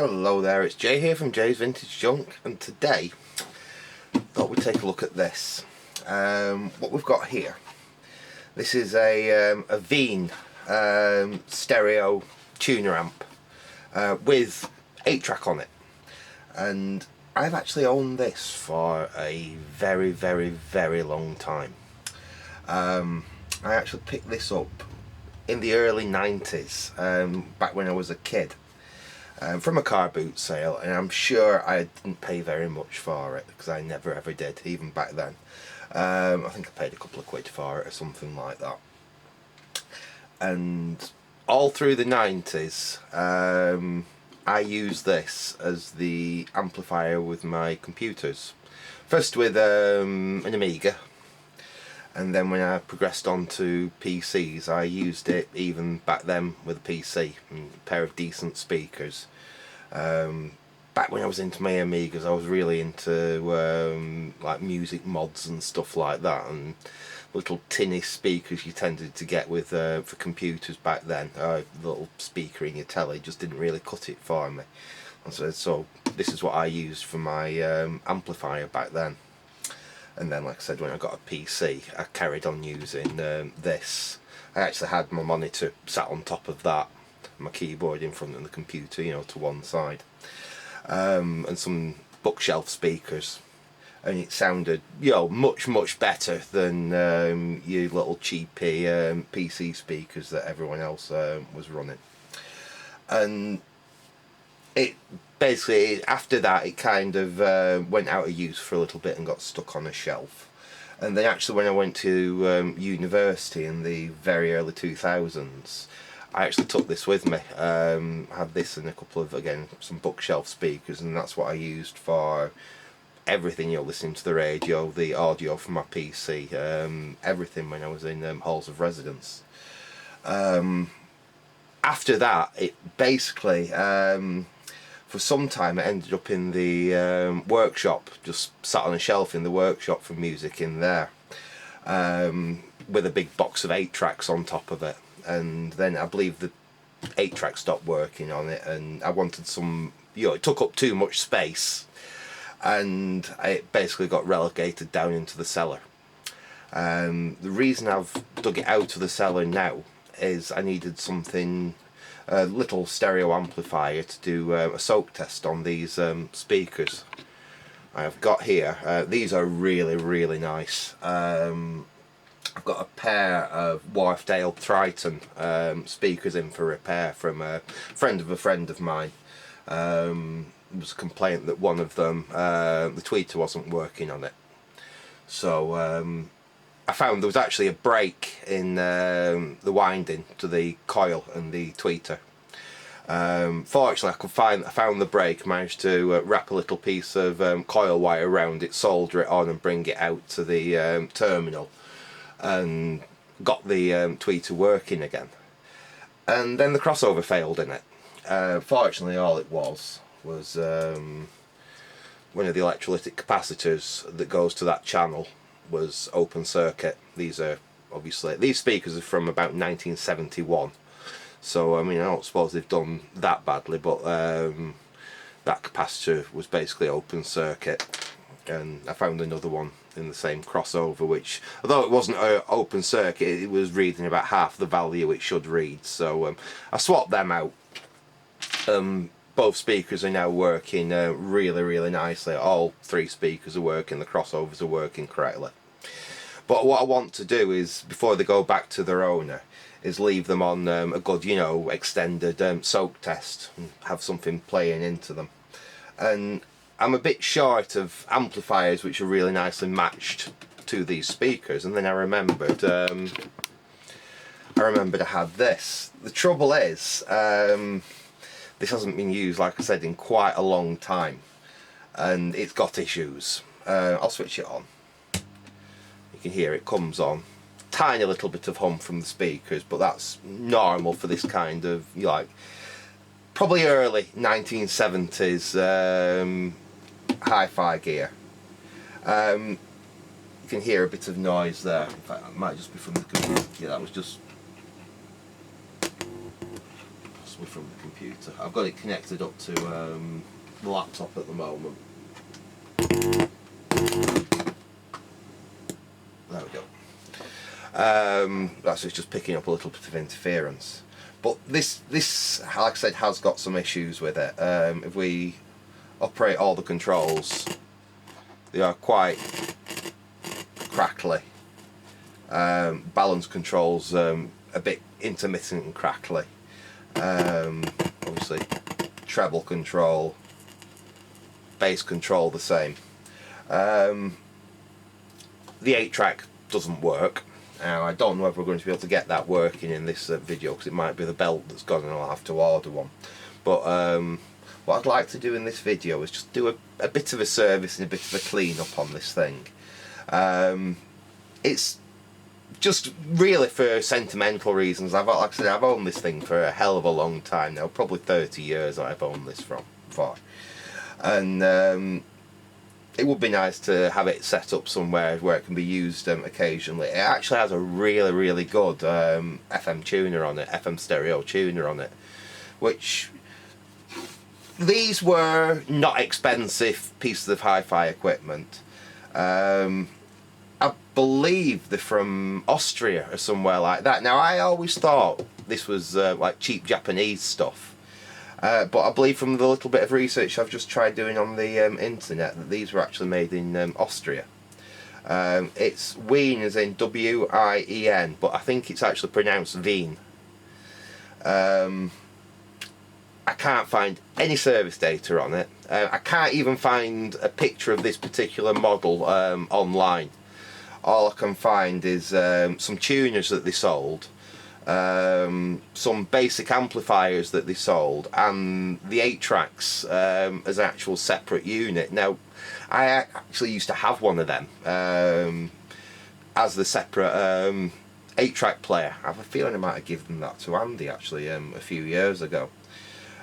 Hello there, it's Jay here from Jay's Vintage Junk, and today thought we'd take a look at this. What we've got here, this is a Wein Stereo Tuner Amp with 8-track on it, and I've actually owned this for a very long time. I actually picked this up in the early 90s, back when I was a kid. From a car boot sale, and I'm sure I didn't pay very much for it because I never ever did, even back then. I think I paid a couple of quid for it or something like that. And all through the 90s, I used this as the amplifier with my computers. First with an Amiga, and then when I progressed on to PCs, I used it even back then with a PC and a pair of decent speakers. Back when I was into my Amigas, I was really into like music mods and stuff like that, and little tinny speakers you tended to get with for computers back then. The little speaker in your telly just didn't really cut it for me, and so this is what I used for my amplifier back then. And then, like I said, when I got a PC, I carried on using this. I actually had my monitor sat on top of that, my keyboard in front of the computer, you know, to one side, and some bookshelf speakers, and it sounded, you know, much better than your little cheapy PC speakers that everyone else was running. And it basically, after that, it kind of went out of use for a little bit and got stuck on a shelf. And then actually when I went to university in the very early 2000s, I actually took this with me. Had this and a couple of, again, some bookshelf speakers, and that's what I used for everything, you know, listening to the radio, the audio from my PC, everything when I was in halls of residence. After that, it basically, for some time, it ended up in the workshop, just sat on a shelf in the workshop for music in there, with a big box of 8-tracks on top of it. And then I believe the 8-track stopped working on it, and I wanted some, you know, it took up too much space, and it basically got relegated down into the cellar. The reason I've dug it out of the cellar now is I needed something, a little stereo amplifier to do a soak test on these speakers I've got here. These are really nice. I've got a pair of Wharfdale Triton speakers in for repair from a friend of mine. There was a complaint that one of them, the tweeter wasn't working on it. So I found there was actually a break in the winding to the coil and the tweeter. Fortunately, I found the break, managed to wrap a little piece of coil wire around it, solder it on and bring it out to the terminal, and got the tweeter working again. And then the crossover failed in it. Fortunately, all it was one of the electrolytic capacitors that goes to that channel was open circuit. These are obviously, these speakers are from about 1971, so I mean, I don't suppose they've done that badly, but that capacitor was basically open circuit. And I found another one in the same crossover, which, although it wasn't open circuit, it was reading about half the value it should read. So I swapped them out. Both speakers are now working really nicely. All 3 speakers are working, the crossovers are working correctly. But what I want to do is, before they go back to their owner, is leave them on a good, you know, extended soak test and have something playing into them. And I'm a bit short of amplifiers which are really nicely matched to these speakers, and then I remembered I had this. The trouble is, this hasn't been used, like I said, in quite a long time, and it's got issues. I'll switch it on. You can hear it comes on. Tiny little bit of hum from the speakers, but that's normal for this kind of, like, probably early 1970s hi-fi gear. You can hear a bit of noise there. In fact, that might just be from the computer. Yeah, that was just me from the computer. I've got it connected up to the laptop at the moment. There we go. That's just picking up a little bit of interference. But this, like I said, has got some issues with it. If we operate all the controls, they are quite crackly. Balance controls a bit intermittent and crackly. Obviously treble control, bass control the same. The 8-track doesn't work. Now I don't know if we're going to be able to get that working in this video, because it might be the belt that's gone and I'll have to order one. But what I'd like to do in this video is just do a bit of a service and a bit of a clean up on this thing. It's just really for sentimental reasons. Like I said, I've owned this thing for a hell of a long time now, probably 30 years I've owned this for. And it would be nice to have it set up somewhere where it can be used occasionally. It actually has a really good FM tuner on it, FM stereo tuner on it, which these were not expensive pieces of hi-fi equipment. I believe they're from Austria or somewhere like that. Now I always thought this was like cheap Japanese stuff. But I believe from the little bit of research I've just tried doing on the internet that these were actually made in Austria. It's Wein as in W-I-E-N, but I think it's actually pronounced Wien. I can't find any service data on it. I can't even find a picture of this particular model online. All I can find is some tuners that they sold, some basic amplifiers that they sold, and the 8-tracks as an actual separate unit. Now I actually used to have one of them as the separate 8-track player. I have a feeling I might have given that to Andy actually a few years ago.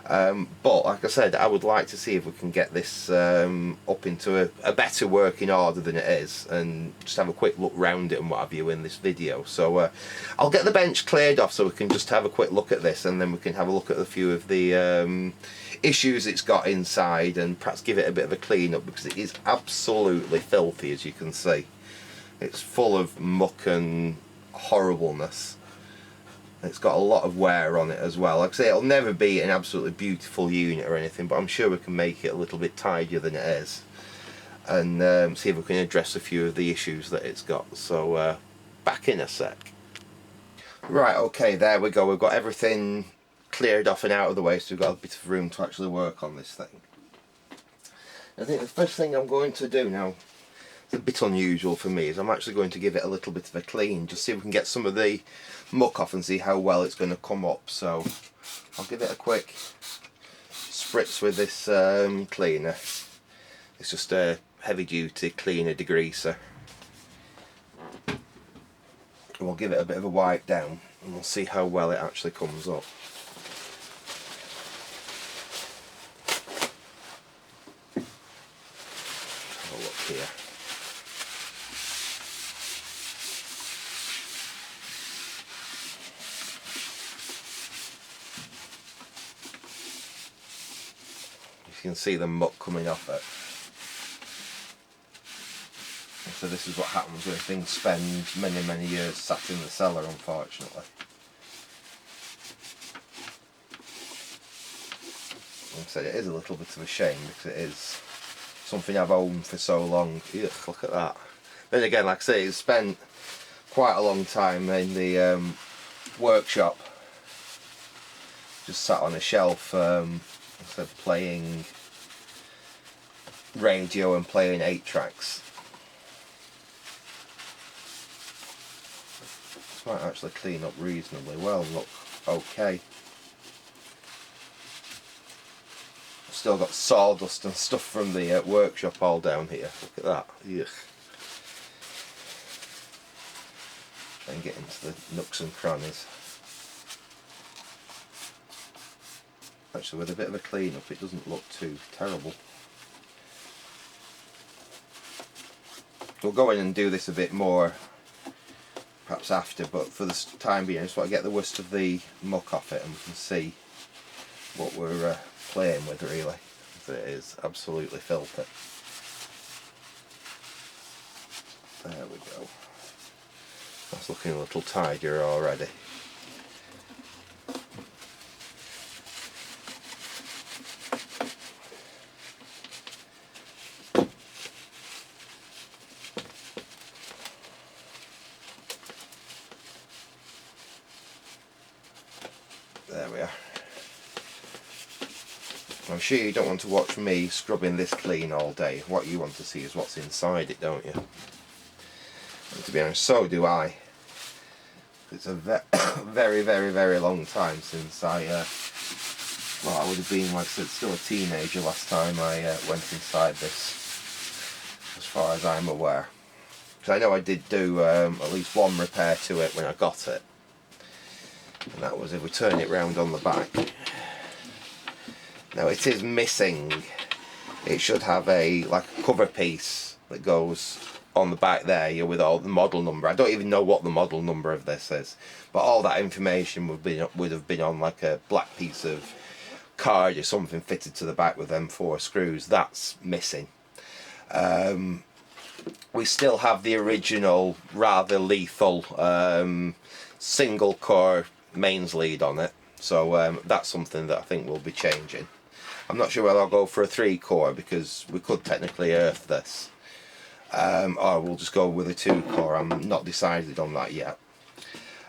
But like I said, I would like to see if we can get this up into a better working order than it is, and just have a quick look round it and what have you in this video. So I'll get the bench cleared off so we can just have a quick look at this, and then we can have a look at a few of the issues it's got inside, and perhaps give it a bit of a clean up, because it is absolutely filthy, as you can see. It's full of muck and horribleness. It's got a lot of wear on it as well. Like I say, it'll never be an absolutely beautiful unit or anything, but I'm sure we can make it a little bit tidier than it is, and see if we can address a few of the issues that it's got. So back in a sec. Right, okay, there we go. We've got everything cleared off and out of the way, so we've got a bit of room to actually work on this thing. I think the first thing I'm going to do now, it's a bit unusual for me, is I'm actually going to give it a little bit of a clean, just see if we can get some of the muck off and see how well it's going to come up. So I'll give it a quick spritz with this cleaner. It's just a heavy duty cleaner degreaser. And we'll give it a bit of a wipe down and we'll see how well it actually comes up. Have a look here. You can see the muck coming off it. So this is what happens when things spend many years sat in the cellar, unfortunately. Like I said, it is a little bit of a shame, because it is something I've owned for so long. Ugh, look at that. Then again, like I say, it's spent quite a long time in the workshop, just sat on a shelf, instead of playing radio and playing 8-tracks. This might actually clean up reasonably well. Look, okay. Still got sawdust and stuff from the workshop all down here. Look at that. Ugh. Try and get into the nooks and crannies. Actually, with a bit of a clean up, it doesn't look too terrible. We'll go in and do this a bit more perhaps after, but for the time being I just want to get the worst of the muck off it, and we can see what we're playing with, really. It is absolutely filthy. There we go. That's looking a little tidier already. There we are. I'm sure you don't want to watch me scrubbing this clean all day. What you want to see is what's inside it, don't you? And to be honest, so do I. It's a very, very, very long time since well, I would have been, like I said, still a teenager last time I went inside this, as far as I'm aware. Because I know I did do at least one repair to it when I got it. And that was if we turn it round on the back. Now it is missing. It should have a cover piece that goes on the back there, with all the model number. I don't even know what the model number of this is, but all that information would have been on like a black piece of card or something fitted to the back with them 4 screws. That's missing. We still have the original rather lethal single core mains lead on it, so that's something that I think will be changing. I'm not sure whether I'll go for a 3 core, because we could technically earth this, or we'll just go with a 2 core. I'm not decided on that yet.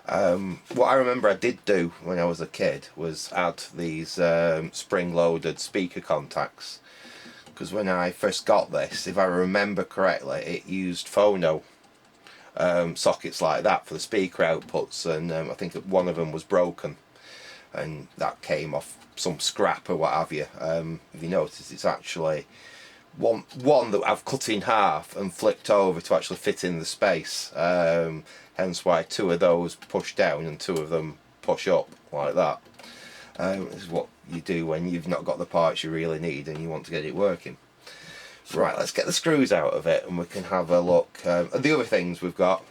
What I remember I did do when I was a kid was add these spring-loaded speaker contacts, because when I first got this, if I remember correctly, it used phono sockets like that for the speaker outputs, and I think one of them was broken, and that came off some scrap or what have you. If you notice, it's actually one that I've cut in half and flipped over to actually fit in the space, hence why 2 of those push down and 2 of them push up like that. This is what you do when you've not got the parts you really need and you want to get it working. Right, let's get the screws out of it and we can have a look at the other things we've got.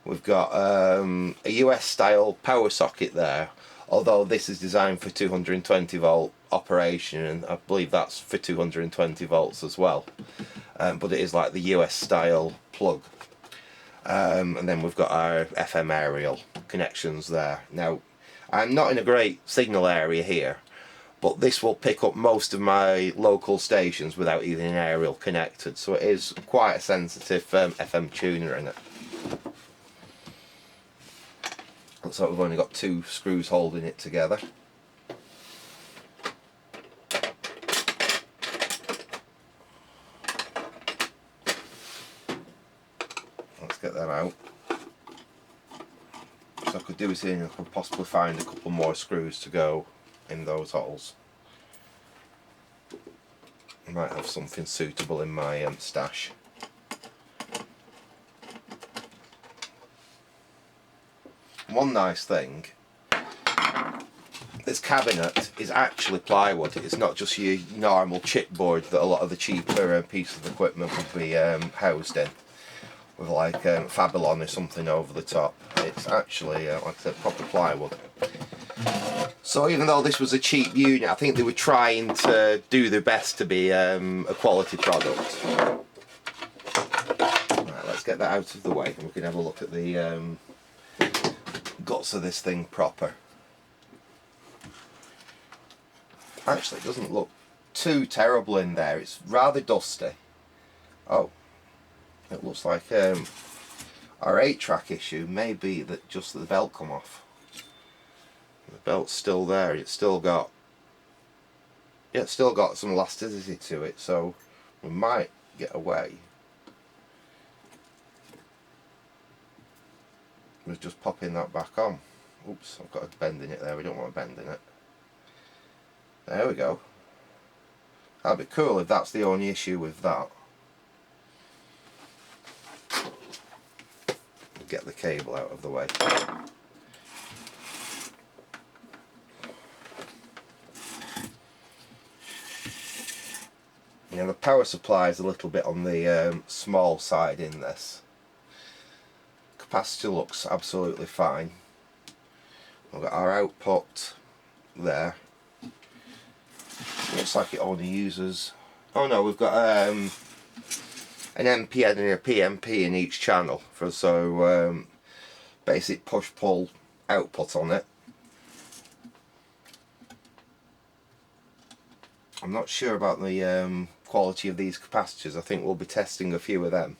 We've got a US style power socket there, although this is designed for 220 volt operation, and I believe that's for 220 volts as well, but it is like the US style plug. And then we've got our FM aerial connections there. Now, I'm not in a great signal area here, but this will pick up most of my local stations without even an aerial connected, so it is quite a sensitive FM tuner in it. Looks like we've only got 2 screws holding it together. Let's get them out. So I could do is I could possibly find a couple more screws to go in those holes. I might have something suitable in my stash. One nice thing, this cabinet is actually plywood. It's not just your normal chipboard that a lot of the cheaper pieces of equipment would be housed in, with like Fabalon or something over the top. It's actually, like I said, proper plywood. So even though this was a cheap unit, I think they were trying to do their best to be a quality product. Right, let's get that out of the way and we can have a look at the guts of this thing proper. Actually, it doesn't look too terrible in there. It's rather dusty. Oh, it looks like our 8-track issue may be that just the belt come off. The belt's still there. It's still got some elasticity to it, so we might get away with just popping that back on. Oops, I've got a bend in it there. We don't want a bend in it. There we go. That'd be cool if that's the only issue with that. Get the cable out of the way. Now the power supply is a little bit on the small side in this. Capacitor looks absolutely fine. We've got our output there. looks like it only uses, oh no, we've got an NPN and a PNP in each channel for basic push-pull output on it. I'm not sure about the quality of these capacitors. I think we'll be testing a few of them,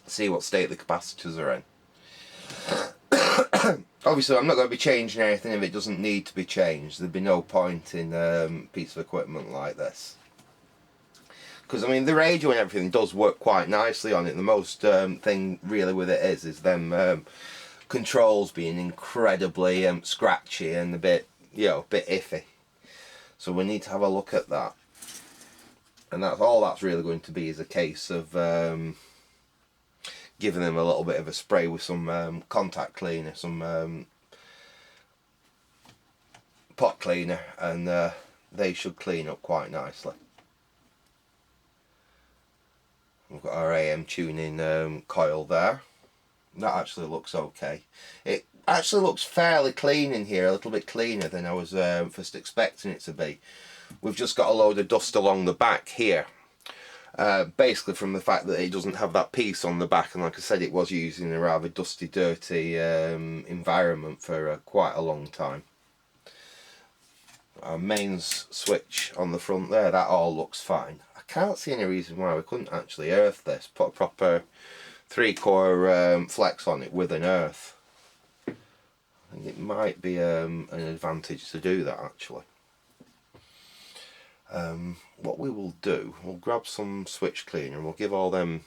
see what state the capacitors are in. Obviously I'm not going to be changing anything if it doesn't need to be changed. There'd be no point in a piece of equipment like this, because I mean the radio and everything does work quite nicely on it. The most thing really with it is them controls being incredibly scratchy and a bit, you know, a bit iffy. So we need to have a look at that, and that's all that's really going to be, is a case of giving them a little bit of a spray with some contact cleaner, some pot cleaner, and they should clean up quite nicely. We've got our AM tuning coil there. That actually looks okay. It actually looks fairly clean in here, a little bit cleaner than I was first expecting it to be. We've just got a load of dust along the back here, basically from the fact that it doesn't have that piece on the back, and like I said, it was used in a rather dusty, dirty environment for quite a long time. Our mains switch on the front there, that all looks fine. I can't see any reason why we couldn't actually earth this, put a proper 3-core flex on it with an earth. I think it might be an advantage to do that actually. What we will do, we'll grab some switch cleaner and we'll give all them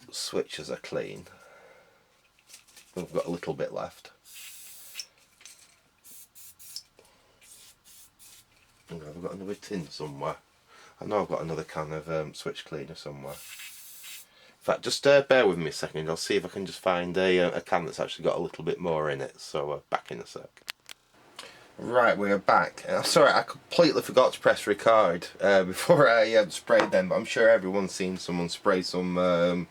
switches a clean. We've got a little bit left. I've got another tin somewhere. I know I've got another can of switch cleaner somewhere. In fact, just bear with me a second. I'll see if I can just find a can that's actually got a little bit more in it. So back in a sec. Right, we're back. Sorry, I completely forgot to press record before I sprayed them, but I'm sure everyone's seen someone spray some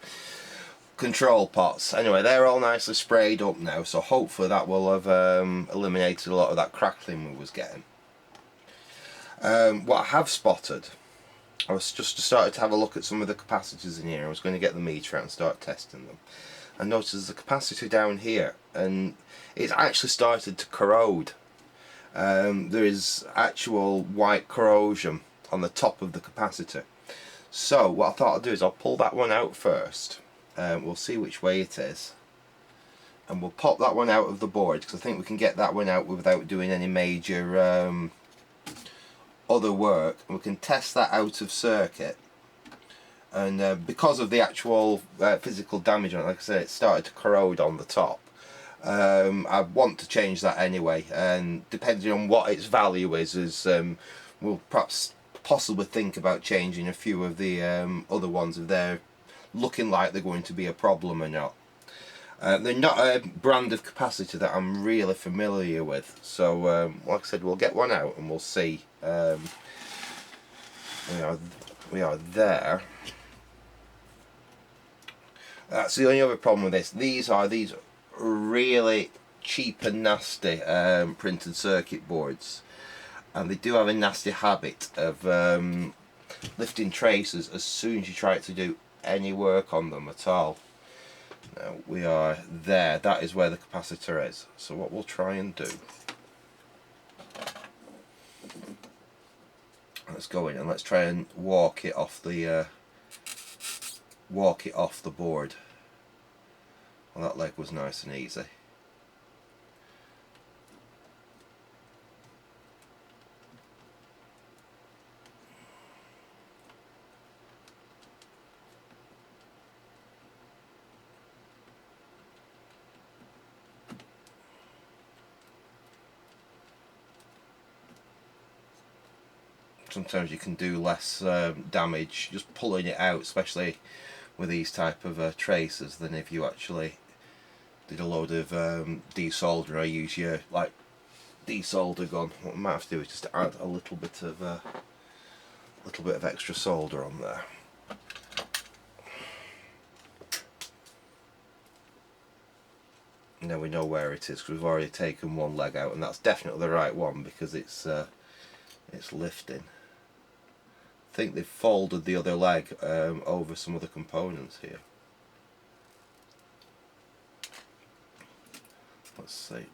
control pots. Anyway, they're all nicely sprayed up now, so hopefully that will have eliminated a lot of that crackling we was getting. What I have spotted, I was just started to have a look at some of the capacitors in here. I was going to get the meter out and start testing them. I noticed there's a capacitor down here, and it's actually started to corrode. There is actual white corrosion on the top of the capacitor. So what I thought I'd do is I'll pull that one out first. We'll see which way it is, and we'll pop that one out of the board, because I think we can get that one out without doing any major other work, and we can test that out of circuit. And because of the actual physical damage on it, like I said, it started to corrode on the top. I want to change that anyway, and depending on what its value is we'll perhaps possibly think about changing a few of the other ones if they're looking like they're going to be a problem or not. They're not a brand of capacitor that I'm really familiar with, so like I said, we'll get one out and we'll see. We are there. That's the only other problem with this. These really cheap and nasty printed circuit boards, and they do have a nasty habit of lifting traces as soon as you try to do any work on them at all. Now we are there, that is where the capacitor is. So what we'll try and do, let's go in and let's try and walk it off the board. Well, that leg was nice and easy. Sometimes you can do less damage just pulling it out, especially with these type of traces, than if you actually did a load of desoldering or use your like desolder gun. What I might have to do is just add a little bit of extra solder on there. Now we know where it is because we've already taken one leg out, and that's definitely the right one because it's It's lifting. I think they've folded the other leg over some of the components here. Let's see.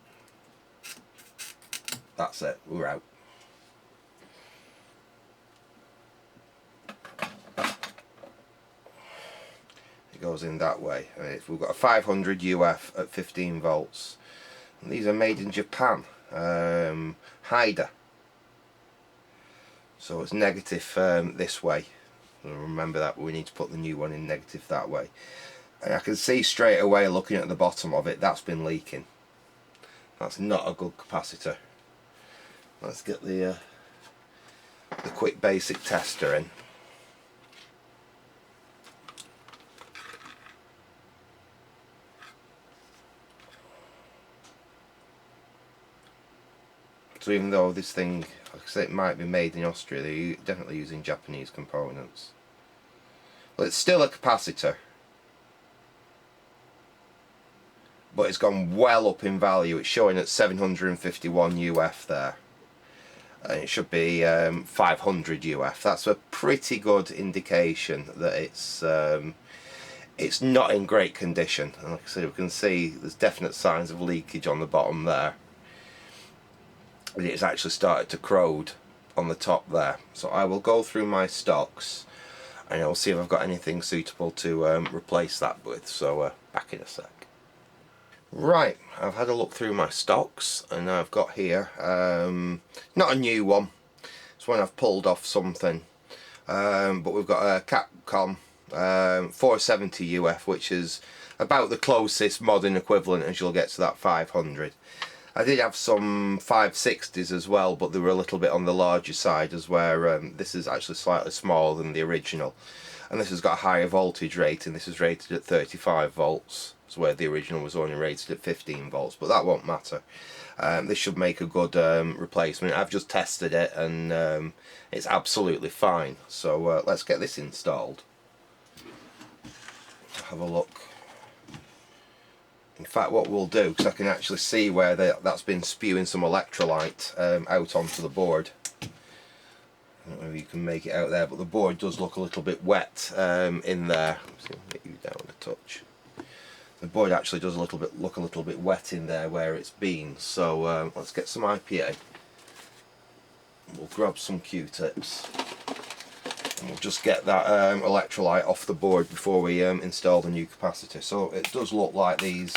That's it, we're out. It goes in that way. We've got a 500 UF at 15 volts. And these are made in Japan. Haida. So it's negative this way. Remember that we need to put the new one in negative that way. And I can see straight away, looking at the bottom of it, that's been leaking. That's not a good capacitor. Let's get the quick basic tester in. So even though this thing, like I say, it might be made in Austria, they're definitely using Japanese components. Well, it's still a capacitor, but it's gone well up in value. It's showing at 751 UF there, and it should be 500 UF. That's a pretty good indication that it's not in great condition. And like I said, we can see there's definite signs of leakage on the bottom there. It's actually started to corrode on the top there. So I will go through my stocks and I'll see if I've got anything suitable to replace that with. So back in a sec. Right, I've had a look through my stocks and I've got here not a new one, it's one I've pulled off something, but we've got a Capcom 470 UF, which is about the closest modern equivalent as you'll get to that 500. I did have some 560s as well, but they were a little bit on the larger side, as where this is actually slightly smaller than the original. And this has got a higher voltage rating. This is rated at 35 volts, so where the original was only rated at 15 volts, but that won't matter. This should make a good replacement. I've just tested it and it's absolutely fine. So let's get this installed. Have a look. In fact, what we'll do, because I can actually see where that's been spewing some electrolyte out onto the board. I don't know if you can make it out there, but the board does look a little bit wet in there. Let's see if I can get you down a touch. The board actually does look a little bit wet in there where it's been. So let's get some IPA. We'll grab some Q-tips. And we'll just get that electrolyte off the board before we install the new capacitor. So it does look like these.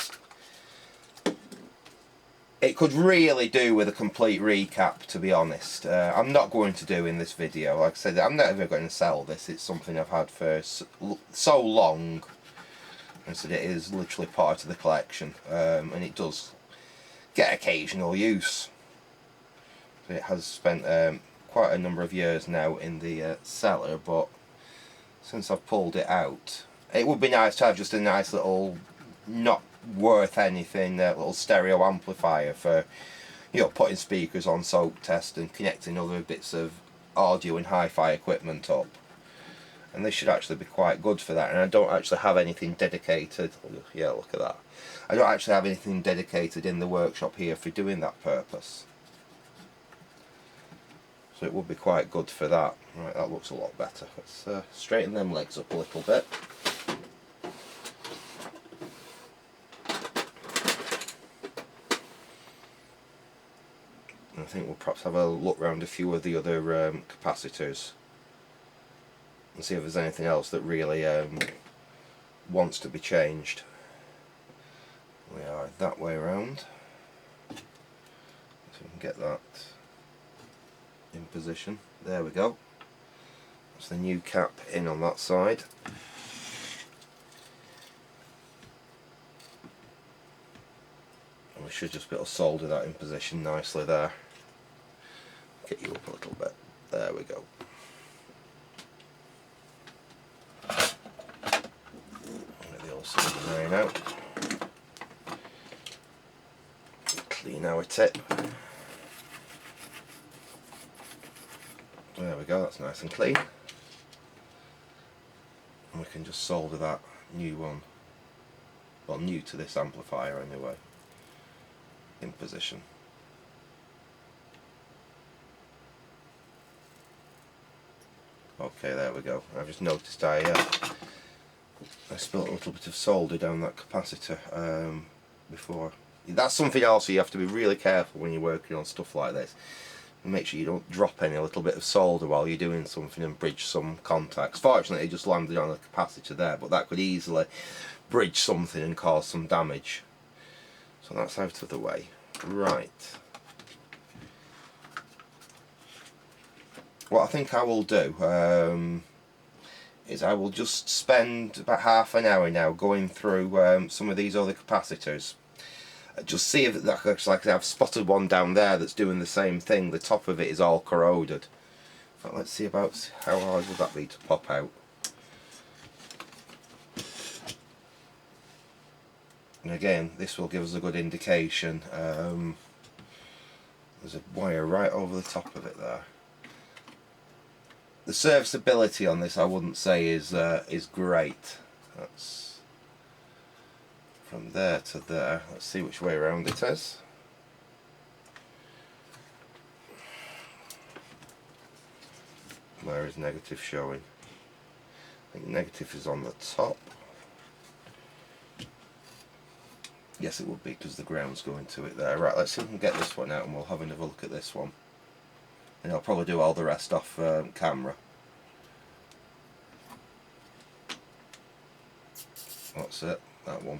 It could really do with a complete recap, to be honest. I'm not going to do in this video. Like I said, I'm never going to sell this. It's something I've had for so long. And so it is literally part of the collection. And it does get occasional use. So it has spent quite a number of years now in the cellar, but since I've pulled it out, it would be nice to have just a nice little, not worth anything, little stereo amplifier for, you know, putting speakers on soak test and connecting other bits of audio and hi-fi equipment up. And this should actually be quite good for that. And I don't actually have anything dedicated. Yeah, look at that. I don't actually have anything dedicated in the workshop here for doing that purpose. So it would be quite good for that. Right, that looks a lot better. Let's straighten them legs up a little bit. And I think we'll perhaps have a look around a few of the other capacitors and see if there's anything else that really wants to be changed. We are that way around. So we can get that in position. There we go. That's the new cap in on that side. And we should just be able to solder that in position nicely there. Get you up a little bit. There we go. Get the old solder iron out. Clean our tip. There we go, that's nice and clean. And we can just solder that new one, well, new to this amplifier anyway, in position. Okay, there we go. I've just noticed I spilt a little bit of solder down that capacitor before. That's something else you have to be really careful when you're working on stuff like this. Make sure you don't drop any little bit of solder while you're doing something and bridge some contacts. Fortunately, it just landed on a capacitor there, but that could easily bridge something and cause some damage. So that's out of the way. Right. What I think I will do is I will just spend about half an hour now going through some of these other capacitors. Just see if that looks like I've spotted one down there that's doing the same thing. The top of it is all corroded. But let's see about how hard would that be to pop out. And again, this will give us a good indication. There's a wire right over the top of it there. The serviceability on this I wouldn't say is great. That's from there to there. Let's see which way around it is. Where is negative showing? I think negative is on the top. Yes, it would be because the ground's going to it there. Right, let's see if we can get this one out and we'll have another look at this one. And I'll probably do all the rest off camera. That's it, that one.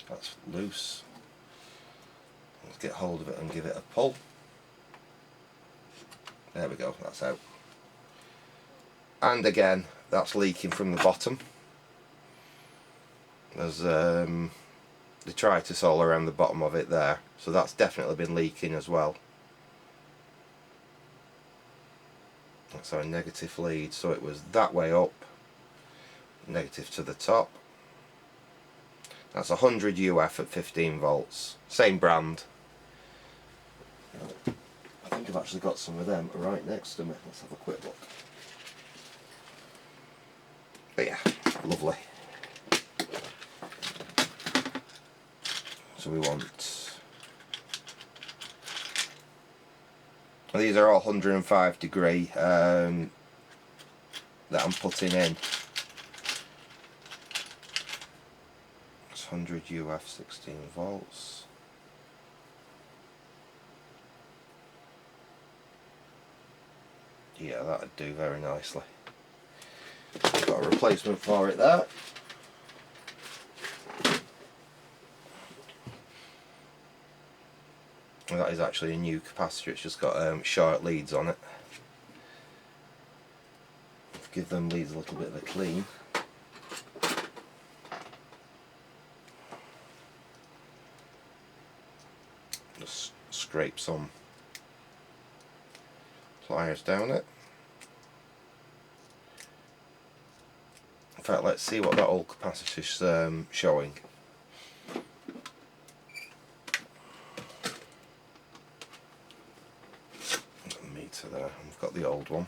That's loose. Let's get hold of it and give it a pull. There we go, that's out. And again, that's leaking from the bottom. There's detritus all around the bottom of it there, so that's definitely been leaking as well. That's our negative lead, so it was that way up, negative to the top. That's 100 UF at 15 volts, same brand. I think I've actually got some of them right next to me. Let's have a quick look. But yeah, lovely. So we want, these are all 105 degree that I'm putting in. It's 100 UF 16 volts. Yeah, that'd do very nicely. Got a replacement for it there. Well, that is actually a new capacitor, it's just got short leads on it. Give them leads a little bit of a clean. Just scrape some pliers down it. In fact, let's see what that old capacitor's showing. Meter there, I've got the old one.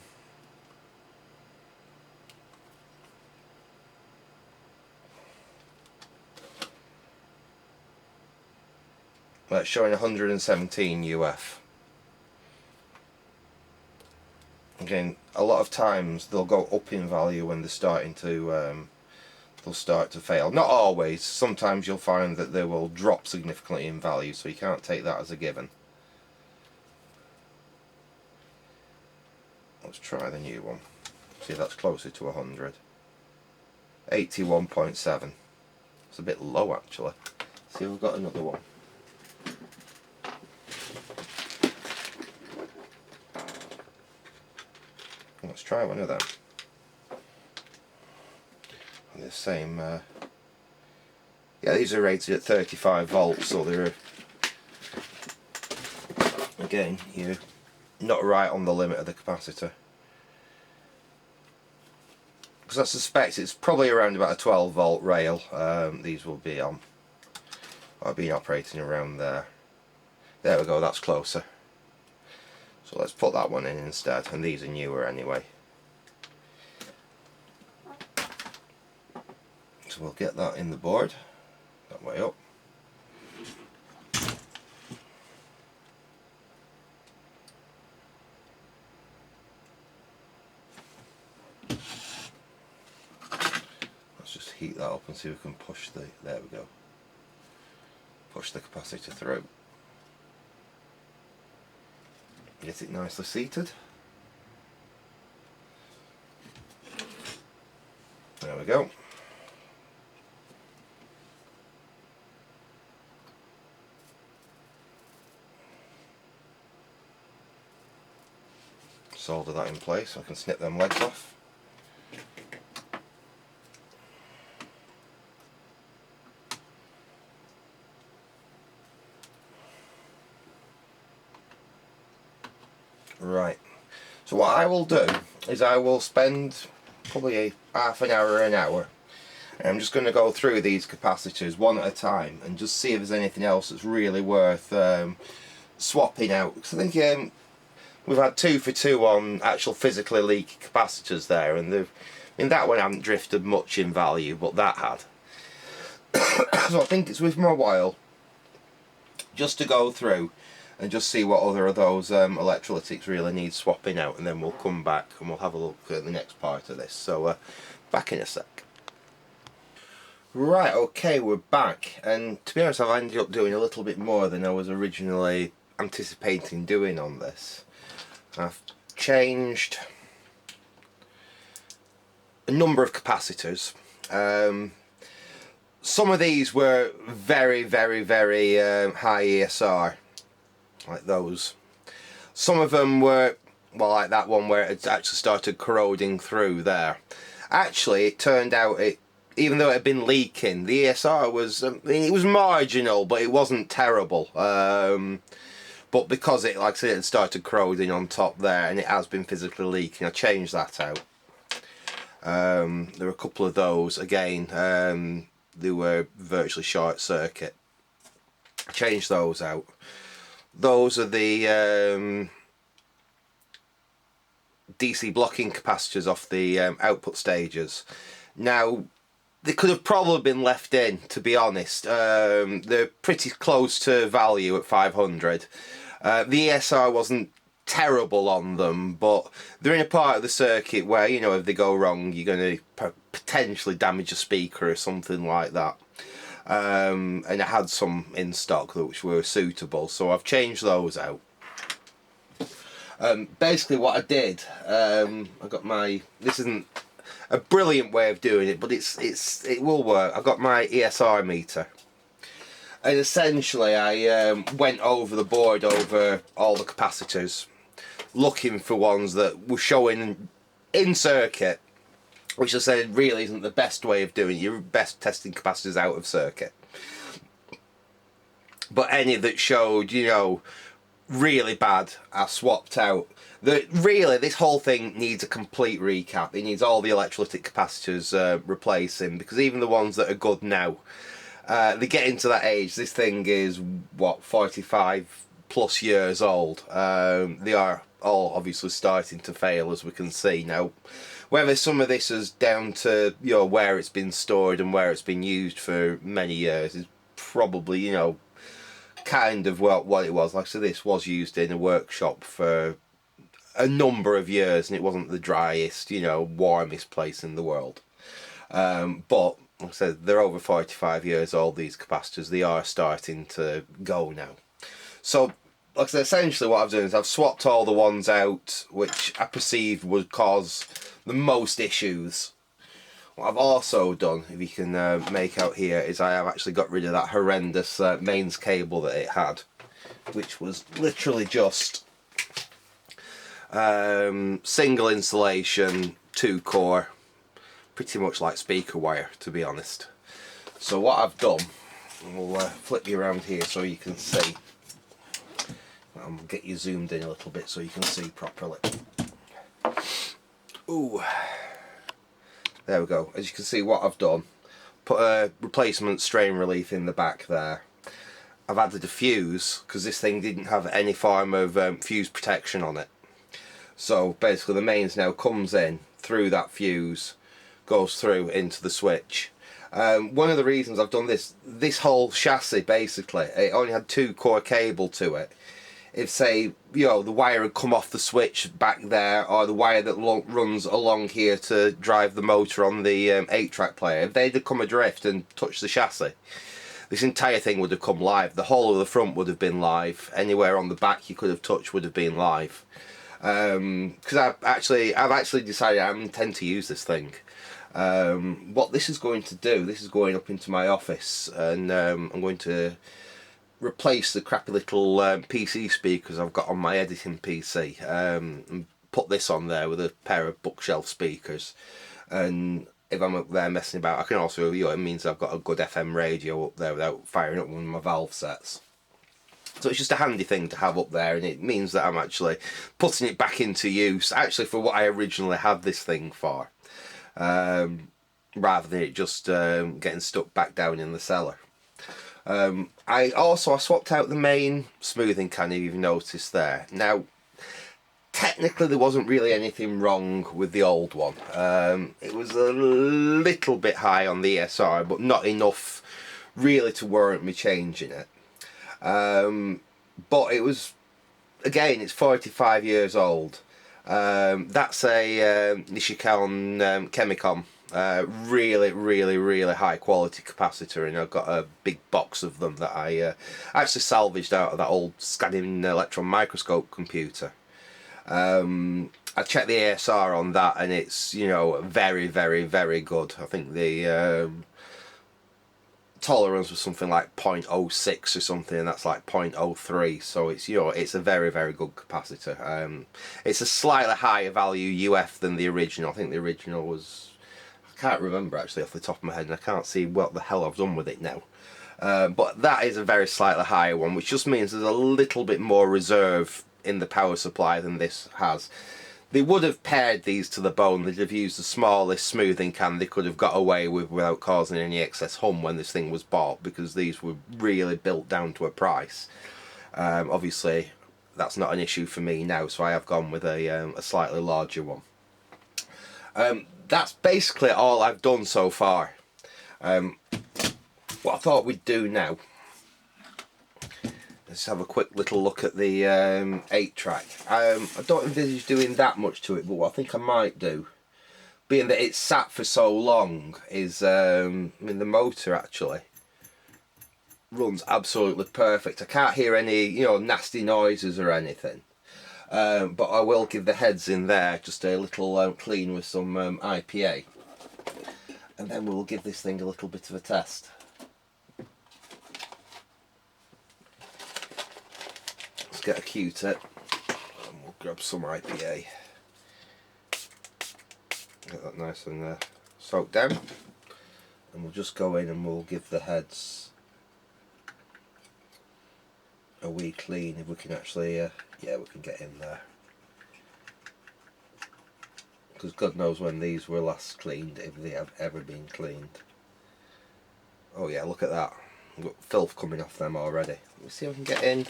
Well, it's showing 117 UF. Again, a lot of times they'll go up in value when they're starting to they'll start to fail. Not always, sometimes you'll find that they will drop significantly in value, so you can't take that as a given. Let's try the new one. See if that's closer to 100. 81.7. It's a bit low actually. See if we've got another one. Let's try one of them. And the same. Yeah, these are rated at 35 volts, so they're again you're not right on the limit of the capacitor. Because I suspect it's probably around about a 12 volt rail. These will be on. I've been operating around there. There we go. That's closer. So let's put that one in instead, and these are newer anyway. So we'll get that in the board. that way up. Let's just heat that up and see if we can push the, there we go, push the capacitor through. Get it nicely seated. There we go. Solder that in place so I can snip them legs off. Right, so what I will do is I will spend probably half an hour or an hour, and I'm just going to go through these capacitors one at a time and just see if there's anything else that's really worth swapping out. Because I think we've had 2 for 2 on actual physically leaky capacitors there, and I mean, that one hadn't drifted much in value, but that had. So I think it's worth my while just to go through and just see what other of those electrolytics really need swapping out, and then we'll come back and we'll have a look at the next part of this. So back in a sec. Right, okay, we're back, and to be honest, I've ended up doing a little bit more than I was originally anticipating doing on this. I've changed a number of capacitors. Some of these were very high ESR, like those. Some of them were, well, like that one where it actually started corroding through there. Actually, it turned out, even though it had been leaking, the ESR was, it was marginal, but it wasn't terrible. But because it, like I said, it started corroding on top there, and it has been physically leaking, I changed that out. There were a couple of those, again, they were virtually short circuit. I changed those out. Those are the DC blocking capacitors off the output stages. Now, they could have probably been left in, to be honest. They're pretty close to value at 500. The ESR wasn't terrible on them, but they're in a part of the circuit where, you know, if they go wrong, you're going to potentially damage a speaker or something like that. And I had some in stock which were suitable, so I've changed those out. Basically what I did, I got my, this isn't a brilliant way of doing it, but it will work. I got my ESR meter, and essentially I went over the board over all the capacitors, looking for ones that were showing in circuit, which I said really isn't the best way of doing it. You're best testing capacitors out of circuit. But any that showed, you know, really bad, I swapped out. Really, this whole thing needs a complete recap. It needs all the electrolytic capacitors replacing, because even the ones that are good now, they get into that age. This thing is, what, 45 plus years old. They are all obviously starting to fail, as we can see now. Whether some of this is down to, you know, where it's been stored and where it's been used for many years is probably, you know, kind of what it was. Like I said, this was used in a workshop for a number of years, and it wasn't the driest, you know, warmest place in the world. But like I said, they're over 45 years old, these capacitors. They are starting to go now. So like I said, essentially what I've done is I've swapped all the ones out which I perceived would cause the most issues. What I've also done, if you can make out here, is I have actually got rid of that horrendous mains cable that it had, which was literally just single insulation, 2-core, pretty much like speaker wire, to be honest. So what I've done, we'll flip you around here so you can see. I'll get you zoomed in a little bit so you can see properly. Ooh. There we go. As you can see, what I've done, put a replacement strain relief in the back there. I've added a fuse, because this thing didn't have any form of fuse protection on it. So basically the mains now comes in through that fuse, goes through into the switch, One of the reasons I've done this whole chassis, basically, it only had 2-core cable to it. If, say, you know, the wire had come off the switch back there, or the wire that runs along here to drive the motor on the 8-track player, if they'd have come adrift and touched the chassis, this entire thing would have come live. The whole of the front would have been live. Anywhere on the back you could have touched would have been live. Because I've actually decided I intend to use this thing. What this is going to do, this is going up into my office, and I'm going to replace the crappy little PC speakers I've got on my editing PC, and put this on there with a pair of bookshelf speakers. And if I'm up there messing about, I can also, you know, it means I've got a good FM radio up there without firing up one of my valve sets. So it's just a handy thing to have up there, and it means that I'm actually putting it back into use, actually for what I originally had this thing for, rather than it just getting stuck back down in the cellar. I swapped out the main smoothing can, if you've noticed there. Now, technically there wasn't really anything wrong with the old one. It was a little bit high on the ESR, but not enough really to warrant me changing it. But it was, again, it's 45 years old. That's a Nishikon Chemicon. Really high quality capacitor, and I've got a big box of them that I actually salvaged out of that old scanning electron microscope computer. I checked the ASR on that, and it's, you know, very good. I think the tolerance was something like 0.06 or something, and that's like 0.03, so it's, you know, it's a very good capacitor. It's a slightly higher value UF than the original. I think the original was, I can't remember actually off the top of my head, and I can't see what the hell I've done with it now. But that is a very slightly higher one, which just means there's a little bit more reserve in the power supply than this has. They would have pared these to the bone. They'd have used the smallest smoothing can they could have got away with without causing any excess hum when this thing was bought, because these were really built down to a price. Obviously that's not an issue for me now, so I have gone with a slightly larger one. That's basically all I've done so far. What I thought we'd do now, let's have a quick little look at the 8-track. I don't envisage doing that much to it, but what I think I might do, being that it's sat for so long, is I mean, the motor actually runs absolutely perfect. I can't hear any, you know, nasty noises or anything. But I will give the heads in there just a little clean with some IPA, and then we'll give this thing a little bit of a test. Let's get a Q-tip and we'll grab some IPA. Get that nice and soaked down, and we'll just go in and we'll give the heads a wee clean if we can actually, yeah, we can get in there, because God knows when these were last cleaned, if they have ever been cleaned. Oh yeah, look at that, we've got filth coming off them already. Let me see if I can get in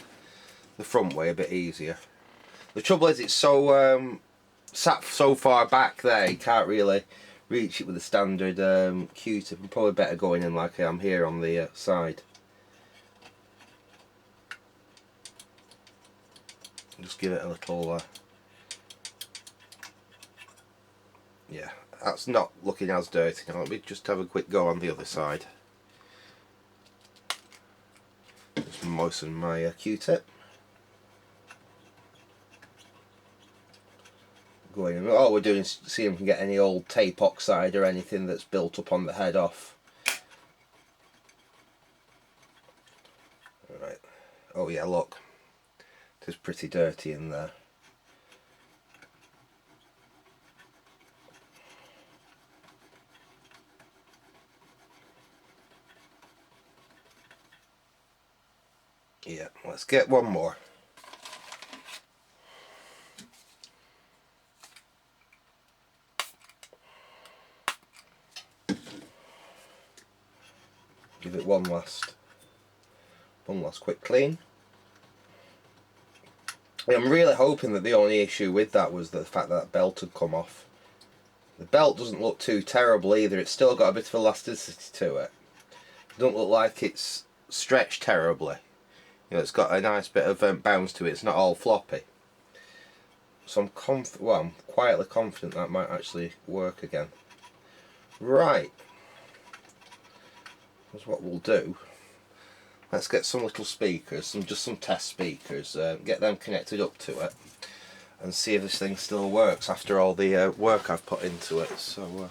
the front way a bit easier. The trouble is it's so sat so far back there, you can't really reach it with a standard Q-tip. I'm probably better going in like I am here on the side. Just give it a little, yeah, that's not looking as dirty now. Let me just have a quick go on the other side. Just moisten my Q-tip. Going in. All we're doing is see if we can get any old tape oxide or anything that's built up on the head off. Alright. Oh yeah, look. It's pretty dirty in there. Yeah, let's get one more. Give it one last quick clean. I'm really hoping that the only issue with that was the fact that belt had come off. The belt doesn't look too terrible either. It's still got a bit of elasticity to it. It doesn't look like it's stretched terribly. You know, it's got a nice bit of bounce to it. It's not all floppy. So I'm quietly confident that might actually work again. Right. That's what we'll do. Let's get some little speakers, just some test speakers, get them connected up to it, and see if this thing still works after all the work I've put into it. So,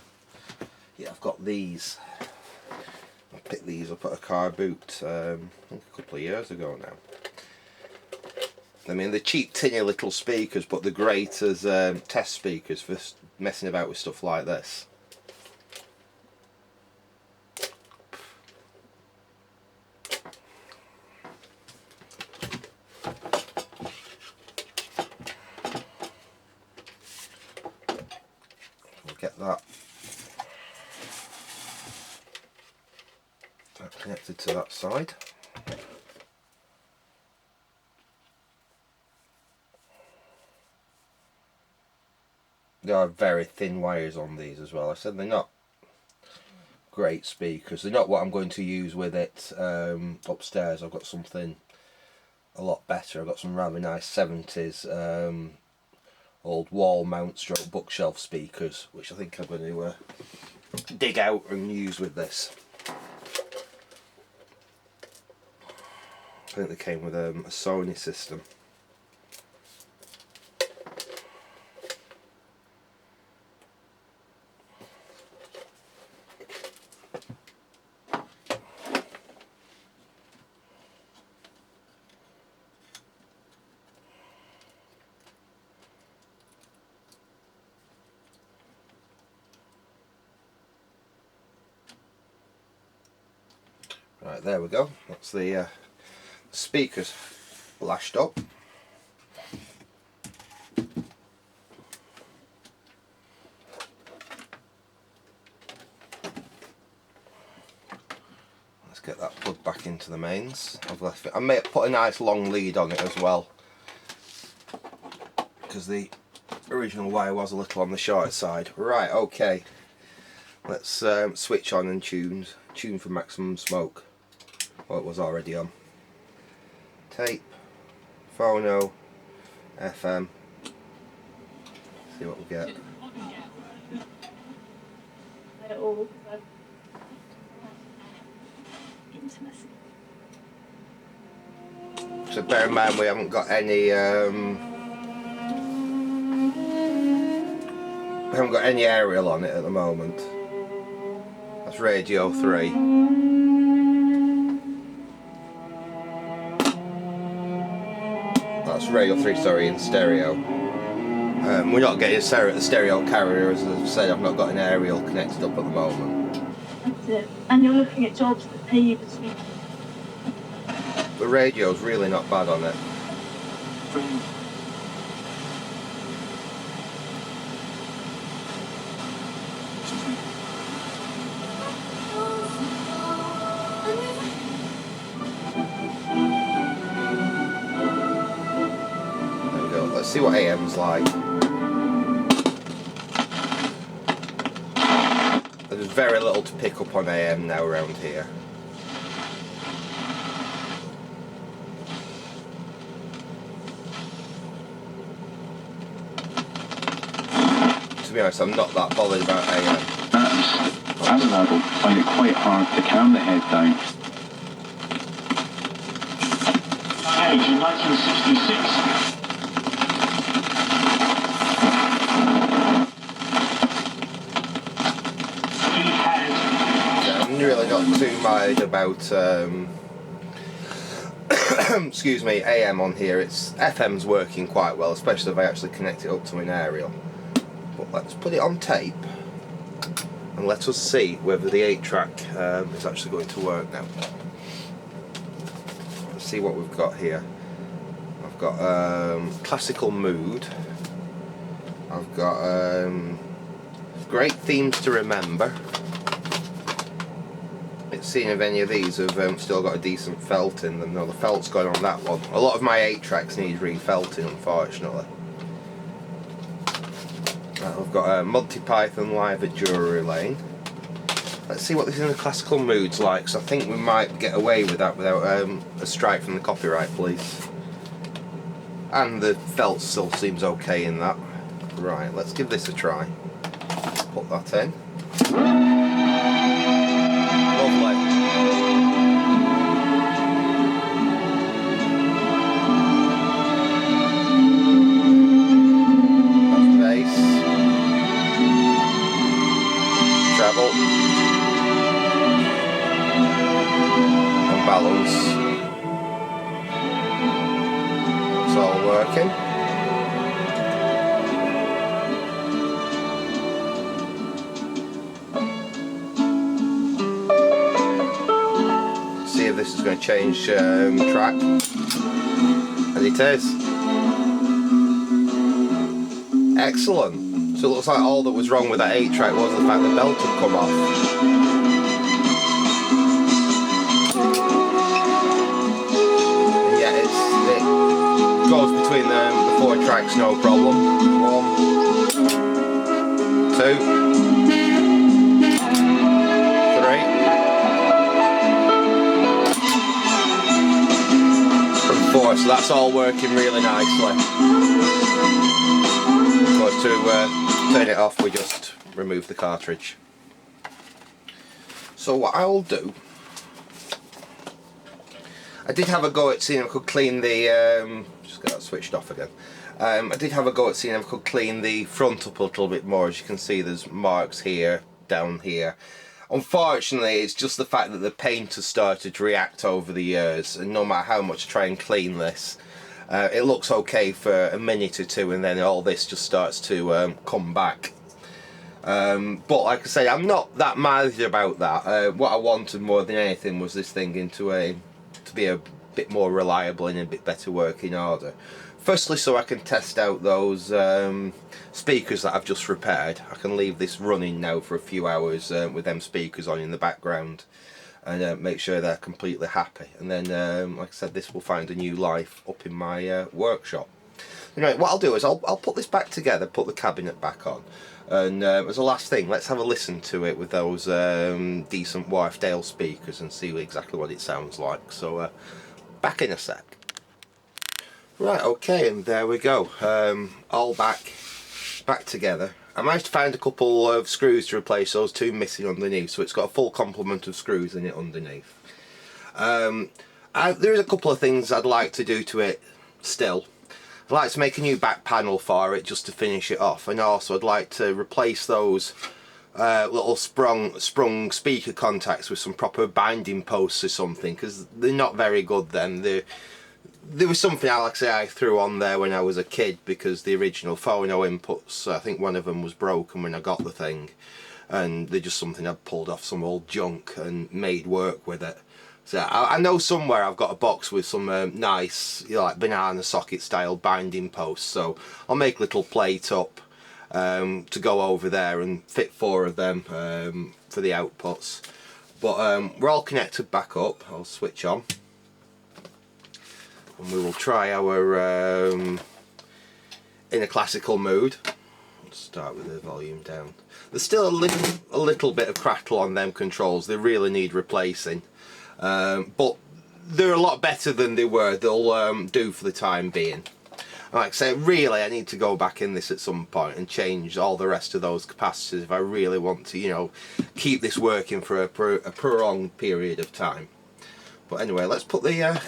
yeah, I've got these. I picked these up at a car boot I think a couple of years ago now. I mean, they're cheap, tinny little speakers, but they're great as test speakers for messing about with stuff like this. Get that connected to that side. There are very thin wires on these as well. I said they're not great speakers. They're not what I'm going to use with it upstairs. I've got something a lot better. I've got some rather nice 70s old wall mount stroke bookshelf speakers, which I think I'm going to dig out and use with this. I think they came with a Sony system. Right, there we go. That's the speakers lashed up. Let's get that plug back into the mains. I've left it. I may put a nice long lead on it as well, because the original wire was a little on the short side. Right, okay. Let's switch on and tune for maximum smoke. Well, it was already on. Tape, phono, FM. See what we get. So bear in mind we haven't got any aerial on it at the moment. That's radio 3. That's radio 3, sorry, in stereo. We're not getting a stereo carrier, as I said. I've not got an aerial connected up at the moment. That's it. And you're looking at jobs that pay you to speak. The radio's really not bad on it. There we go. Let's see what AM's like. There's very little to pick up on AM now around here. To be honest, I'm not that bothered about AM. As an adult, I find it quite hard to calm the head down. Age in 1966. I'm really not too mad about excuse me, AM on here. It's FM's working quite well, especially if I actually connect it up to an aerial. But let's put it on tape and let us see whether the 8-track is actually going to work now. Let's see what we've got here. I've got classical mood. I've got great themes to remember. It's seeing if any of these have still got a decent felt in them. No, the felt's gone on that one. A lot of my 8-tracks need re-felting, unfortunately. We've got a Monty Python live at Drury Lane. Let's see what this in the classical mood's like, so I think we might get away with that without a strike from the copyright police. And the felt still seems okay in that. Right, let's give this a try. Put that in. Lovely. That's bass. Treble. And balance. It's all working. See if this is going to change track, and it is. Excellent. So it looks like all that was wrong with that 8-track was the fact the belt had come off. And yeah, it goes between the 4 tracks, no problem. 1, 2, 4, so that's all working really nicely. Of course, to turn it off, we just remove the cartridge. So what I'll do, I did have a go at seeing if I could clean the, just got that switched off again. I did have a go at seeing if I could clean the front up a little bit more. As you can see, there's marks here, down here. Unfortunately, it's just the fact that the paint has started to react over the years, and no matter how much I try and clean this, it looks okay for a minute or two, and then all this just starts to come back. But like I say, I'm not that mad about that. What I wanted more than anything was this thing to be a bit more reliable and a bit better working order. Firstly, so I can test out those speakers that I've just repaired. I can leave this running now for a few hours with them speakers on in the background, and make sure they're completely happy. And then, like I said, this will find a new life up in my workshop. Anyway, what I'll do is I'll put this back together, put the cabinet back on, and as a last thing, let's have a listen to it with those decent Wharfedale speakers and see exactly what it sounds like. So, back in a sec. Right, okay, and there we go. All back together. I managed to find a couple of screws to replace those 2 missing underneath, so it's got a full complement of screws in it underneath. There's a couple of things I'd like to do to it still. I'd like to make a new back panel for it just to finish it off, and also I'd like to replace those little sprung speaker contacts with some proper binding posts or something, because they're not very good then. There was something I threw on there when I was a kid, because the original phono inputs, I think one of them was broken when I got the thing, and they're just something I've pulled off some old junk and made work with it. So I know somewhere I've got a box with some nice, you know, like banana socket style binding posts, so I'll make a little plate up to go over there and fit 4 of them for the outputs. But we're all connected back up. I'll switch on. And we will try our in a classical mood. Let's start with the volume down. There's still a little bit of crackle on them controls. They really need replacing, but they're a lot better than they were. They'll do for the time being. Like I say, really I need to go back in this at some point and change all the rest of those capacitors if I really want to, you know, keep this working for a prolonged period of time. But anyway, let's put the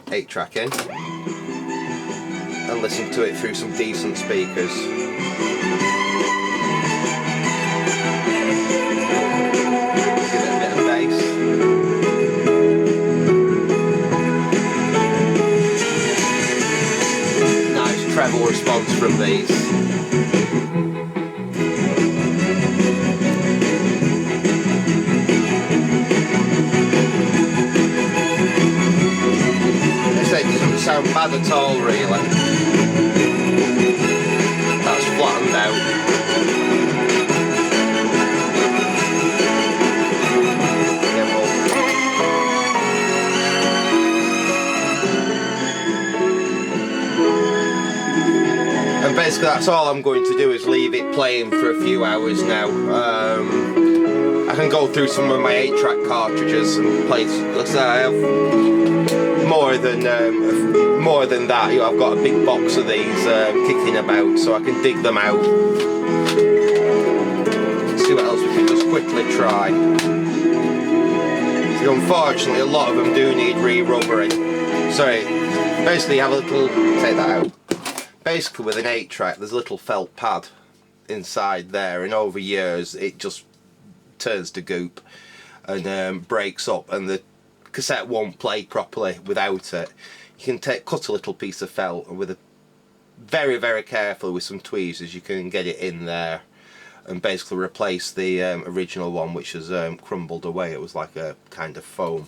8-track in and listen to it through some decent speakers. Give it a bit of bass. Nice treble response from these. It doesn't sound bad at all, really. That's flattened out. basically that's all I'm going to do, is leave it playing for a few hours now. I can go through some of my 8-track cartridges and play. Let's say I have more than that. You know, I've got a big box of these kicking about, so I can dig them out. Let's see what else we can just quickly try. So unfortunately, a lot of them do need re-rubbering. Sorry, basically you have a little, take that out. Basically with an 8-track there's a little felt pad inside there, and over years it just turns to goop and breaks up, and the cassette won't play properly without it. You can cut a little piece of felt, and with a very carefully with some tweezers you can get it in there and basically replace the original one, which has crumbled away. It was like a kind of foam.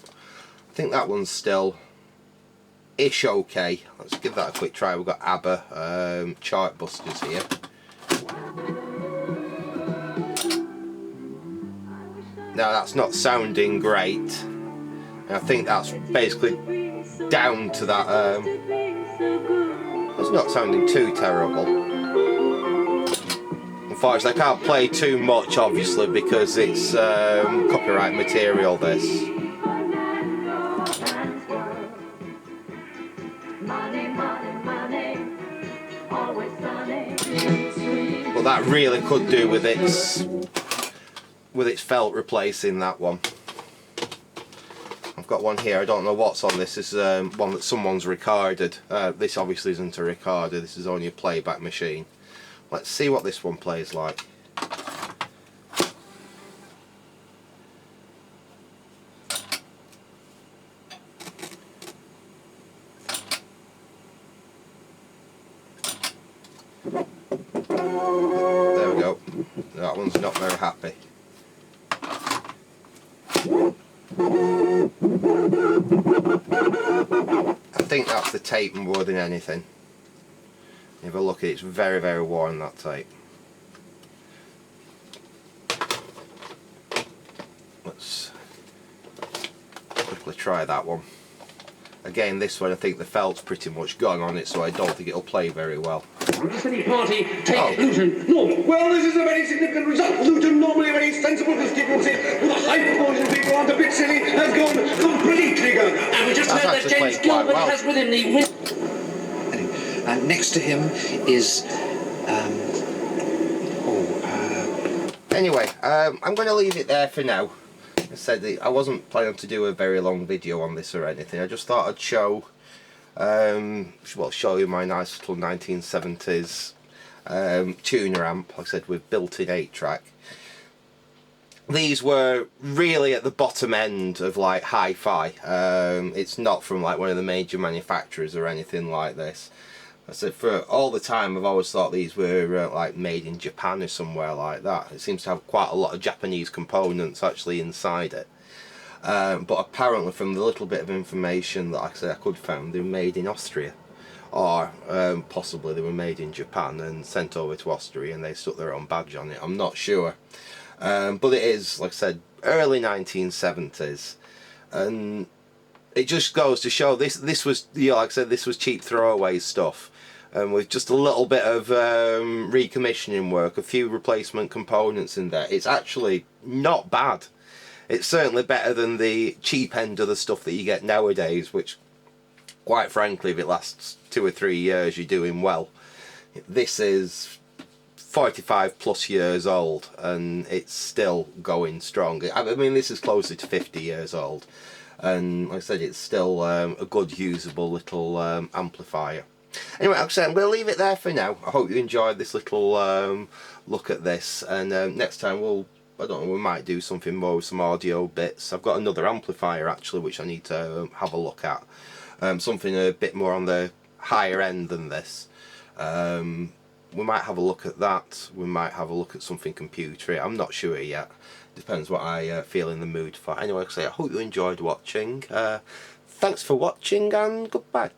I think that one's still ish okay. Let's give that a quick try. We've got ABBA chart busters here. Now that's not sounding great, and I think that's basically down to that. It's not sounding too terrible. Unfortunately I can't play too much, obviously, because it's copyright material, this. But that really could do with its felt replacing that one. I've got one here, I don't know what's on this. This is one that someone's recorded. This obviously isn't a recorder, this is only a playback machine. Let's see what this one plays like. There we go. That one's not very happy. I think that's the tape more than anything. Have a look at it, it's very worn, that tape. Let's quickly try that one. Again, this one I think the felt's pretty much gone on it, so I don't think it'll play very well. Any party take Luton. No. Well, this is a very significant result. Luton, normally a very sensible constituency, with a high proportion of people aren't a bit silly, has gone completely gaga. And we just heard that James Gilbert has with him the... next to him is anyway, I'm going to leave it there for now. I said I wasn't planning to do a very long video on this or anything. I just thought I'd show show you my nice little 1970s tuner amp, like I said, with built-in 8-track. These were really at the bottom end of like hi-fi. It's not from like one of the major manufacturers or anything like this. I said, for all the time I've always thought these were like made in Japan or somewhere like that. It seems to have quite a lot of Japanese components actually inside it. But apparently from the little bit of information that I could find, they were made in Austria. Or possibly they were made in Japan and sent over to Austria and they stuck their own badge on it. I'm not sure. But it is, like I said, early 1970s. And it just goes to show this was, you know, like I said, this was cheap throwaway stuff. With just a little bit of recommissioning work, a few replacement components in there. It's actually not bad. It's certainly better than the cheap end of the stuff that you get nowadays, which, quite frankly, if it lasts 2 or 3 years, you're doing well. This is 45 plus years old, and it's still going strong. I mean, this is closer to 50 years old, and like I said, it's still a good, usable little amplifier. Anyway, like I said, I'm going to leave it there for now. I hope you enjoyed this little look at this, and next time I don't know, we might do something more with some audio bits. I've got another amplifier actually which I need to have a look at. Something a bit more on the higher end than this. We might have a look at that. We might have a look at something computery. I'm not sure yet. Depends what I feel in the mood for. Anyway, like I say, I hope you enjoyed watching. Thanks for watching and goodbye.